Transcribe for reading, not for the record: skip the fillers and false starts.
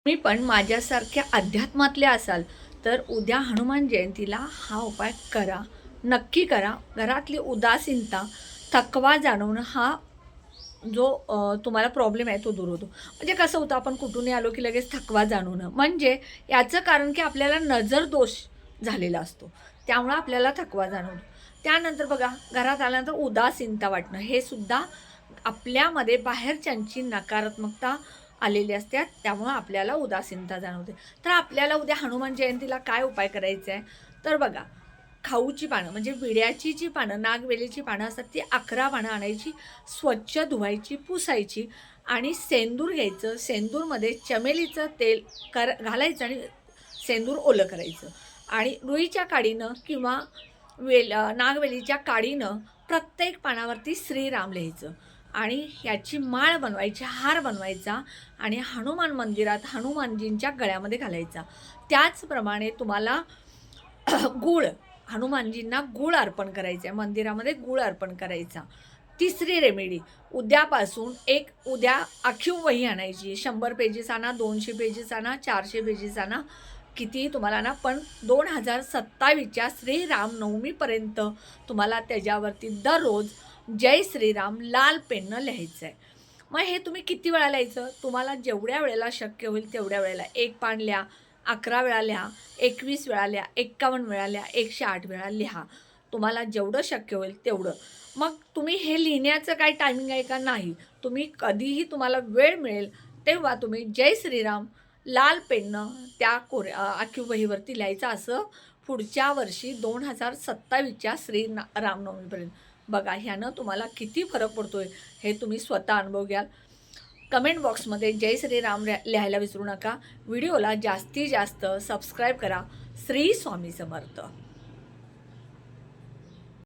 तुम्ही पण माझ्यासारख्या अध्यात्मातले असाल तर उद्या हनुमान जयंतीला हा उपाय करा, नक्की करा. घरातली उदासीनता, थकवा जाणवणं हा जो तुम्हाला प्रॉब्लेम आहे तो दूर होतो. म्हणजे कसं होतं, आपण कुठूनही आलो की लगेच थकवा जाणवणं, म्हणजे याचं कारण की आपल्याला नजर दोष झालेला असतो, त्यामुळं आपल्याला थकवा जाणवतो. त्यानंतर बघा, घरात आल्यानंतर उदासीनता वाटणं, हे सुद्धा आपल्यामध्ये बाहेरच्यांची नकारात्मकता आलेली असते, त्यामुळं आपल्याला उदासीनता जाणवते. तर आपल्याला उद्या हनुमान जयंतीला काय उपाय करायचे आहे, तर बघा, खाऊची पानं म्हणजे विड्याची जी पानं, नागवेलीची पानं असतात ती 11 पानं आणायची, स्वच्छ धुवायची, पुसायची आणि सेंदूर घ्यायचं. सेंदूरमध्ये चमेलीचं तेल घालायचं आणि सेंदूर ओलं करायचं आणि रुईच्या काडीनं किंवा नागवेलीच्या काडीनं प्रत्येक पानावरती श्रीराम लिहायचं आणि ह्याची माळ बनवायची, हार बनवायचा आणि हनुमान मंदिरात हनुमानजींच्या गळ्यामध्ये घालायचा. त्याचप्रमाणे तुम्हाला गूळ, हनुमानजींना गूळ अर्पण करायचं आहे, मंदिरामध्ये गूळ अर्पण करायचा. तिसरी रेमेडी, उद्यापासून उद्या आखीव वही आणायची. 100 पेजेस आणा, 200 पेजेस आणा, 400 पेजेस आणा, कितीही तुम्हाला ना, पण 2027च्या श्रीरामनवमीपर्यंत तुम्हाला त्याच्यावरती दररोज जय श्रीराम लाल पेननं लिहायचं आहे. मग हे तुम्ही किती वेळा लिहायचं? तुम्हाला जेवढ्या वेळेला शक्य होईल तेवढ्या वेळेला. 1 पान लिहा, 11 वेळा लिहा, 21 वेळा लिहा, 51 वेळा लिहा, 108 वेळा लिहा. तुम्हाला जेवढं शक्य होईल तेवढं. मग तुम्ही हे लिहिण्याचं काय टायमिंग आहे का? नाही. तुम्ही कधीही तुम्हाला वेळ मिळेल तेव्हा तुम्ही जय श्रीराम लाल पेननं त्या आखीव वहीवरती लिहायचं, असं पुढच्या वर्षी 2027च्या रामनवमीपर्यंत. बघा, ह्यानं तुम्हाला किती फरक पडतोय हे तुम्ही स्वतः अनुभव घ्याल. कमेंट बॉक्समध्ये जय श्रीराम लिहायला विसरू नका. व्हिडिओला जास्तीत जास्त सबस्क्राईब करा. श्री स्वामी समर्थ.